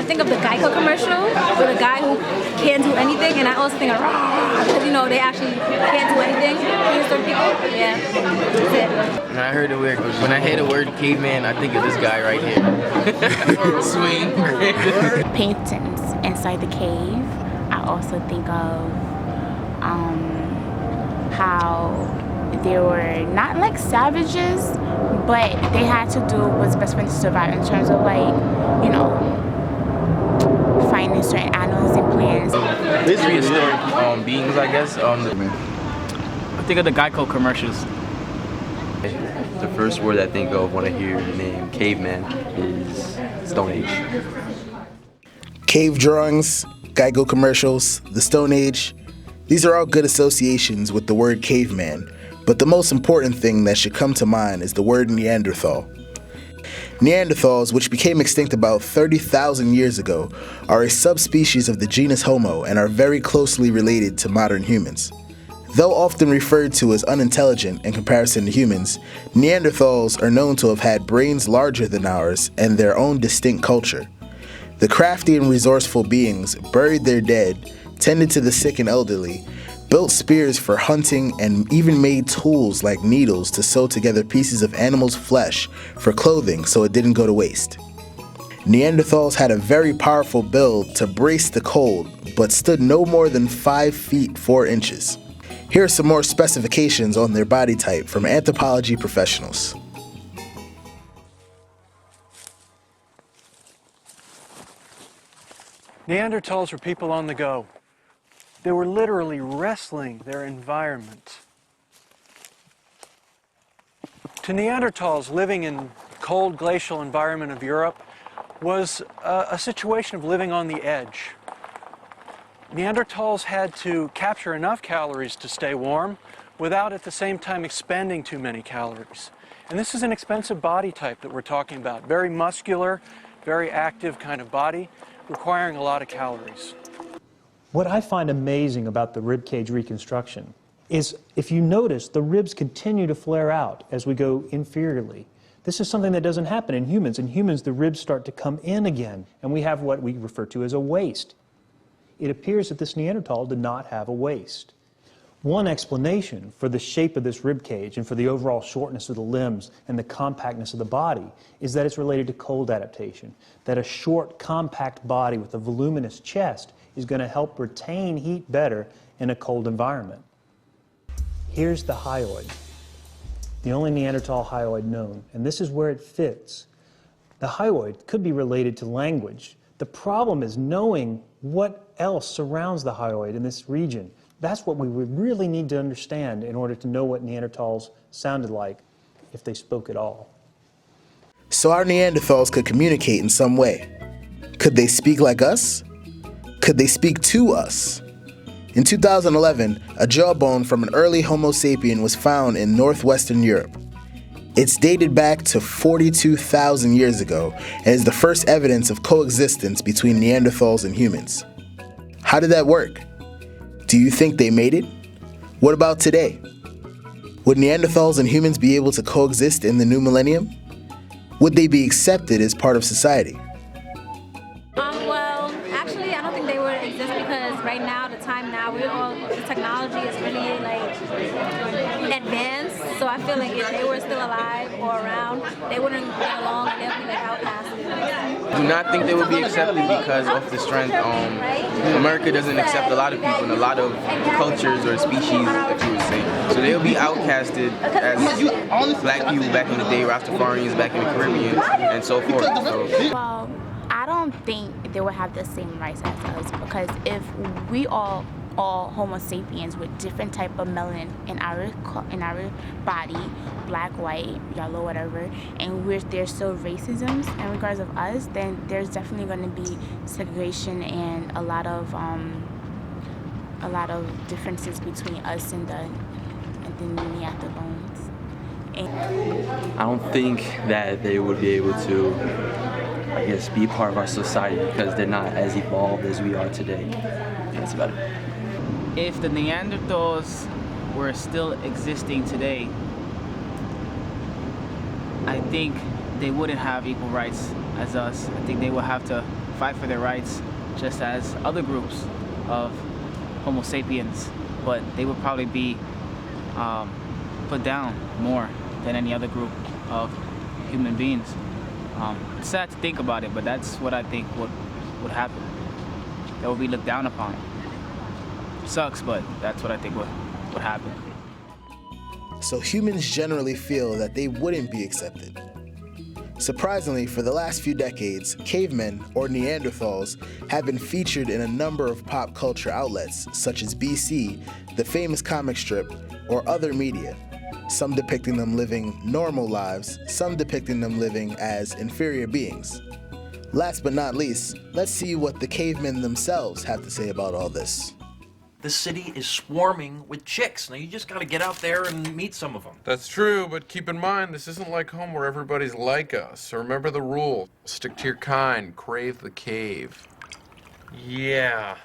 think of the Geico commercial with a guy who can't do anything, and I also think of because you know they actually can't do anything. Prehistoric people, yeah, that's it. When I hear the word caveman, I think of this guy right here. Swing. Paintings inside the cave. I also think of how they were not like savages, but they had to do what's best for them to survive in terms of like, you know, finding certain animals and plants. These prehistoric beings, I guess. I think of the Geico commercials. The first word I think of when I hear the name caveman is Stone Age. Cave drawings, Geico commercials, the Stone Age. These are all good associations with the word caveman, but the most important thing that should come to mind is the word Neanderthal. Neanderthals, which became extinct about 30,000 years ago, are a subspecies of the genus Homo and are very closely related to modern humans. Though often referred to as unintelligent in comparison to humans, Neanderthals are known to have had brains larger than ours and their own distinct culture. The crafty and resourceful beings buried their dead, tended to the sick and elderly, built spears for hunting, and even made tools like needles to sew together pieces of animals' flesh for clothing so it didn't go to waste. Neanderthals had a very powerful build to brace the cold, but stood no more than 5 feet 4 inches. Here are some more specifications on their body type from anthropology professionals. Neanderthals were people on the go. They were literally wrestling their environment. To Neanderthals, living in cold glacial environment of Europe was a situation of living on the edge. Neanderthals had to capture enough calories to stay warm without at the same time expending too many calories. And this is an expensive body type that we're talking about. Very muscular, very active kind of body, requiring a lot of calories. What I find amazing about the ribcage reconstruction is, if you notice, the ribs continue to flare out as we go inferiorly. This is something that doesn't happen in humans. In humans, the ribs start to come in again, and we have what we refer to as a waist. It appears that this Neanderthal did not have a waist. One explanation for the shape of this rib cage and for the overall shortness of the limbs and the compactness of the body is that it's related to cold adaptation, that a short, compact body with a voluminous chest is going to help retain heat better in a cold environment. Here's the hyoid, the only Neanderthal hyoid known, and this is where it fits. The hyoid could be related to language. The problem is knowing what else surrounds the hyoid in this region. That's what we would really need to understand in order to know what Neanderthals sounded like, if they spoke at all. So our Neanderthals could communicate in some way. Could they speak like us? Could they speak to us? In 2011, a jawbone from an early Homo sapien was found in northwestern Europe. It's dated back to 42,000 years ago and is the first evidence of coexistence between Neanderthals and humans. How did that work? Do you think they made it? What about today? Would Neanderthals and humans be able to coexist in the new millennium? Would they be accepted as part of society? Well, actually, I don't think they would exist because right now, the technology is really like advanced. So I feel like if they were still alive or around, they wouldn't get along and they'd be like outcasted. Do not think they would be accepted because of the strength. America doesn't accept a lot of people in a lot of cultures or species, if you would say. So they'll be outcasted as black people back in the day, Rastafarians back in the Caribbean, and so forth. Well, I don't think they would have the same rights as us, because if we all Homo sapiens with different type of melanin in our body, black, white, yellow, whatever, and there's still racism in regards of us, then there's definitely going to be segregation and a lot of differences between us and the Neanderthals. I don't think that they would be able to, I guess, be part of our society because they're not as evolved as we are today. That's about it. If the Neanderthals were still existing today, I think they wouldn't have equal rights as us. I think they would have to fight for their rights just as other groups of Homo sapiens, but they would probably be put down more than any other group of human beings. It's sad to think about it, but that's what I think would happen. That would be looked down upon. Sucks, but that's what I think would happen. So humans generally feel that they wouldn't be accepted. Surprisingly, for the last few decades, cavemen, or Neanderthals, have been featured in a number of pop culture outlets, such as BC, the famous comic strip, or other media, some depicting them living normal lives, some depicting them living as inferior beings. Last but not least, let's see what the cavemen themselves have to say about all this. The city is swarming with chicks. Now you just gotta get out there and meet some of them. That's true, but keep in mind, this isn't like home where everybody's like us. So remember the rule. Stick to your kind, crave the cave. Yeah.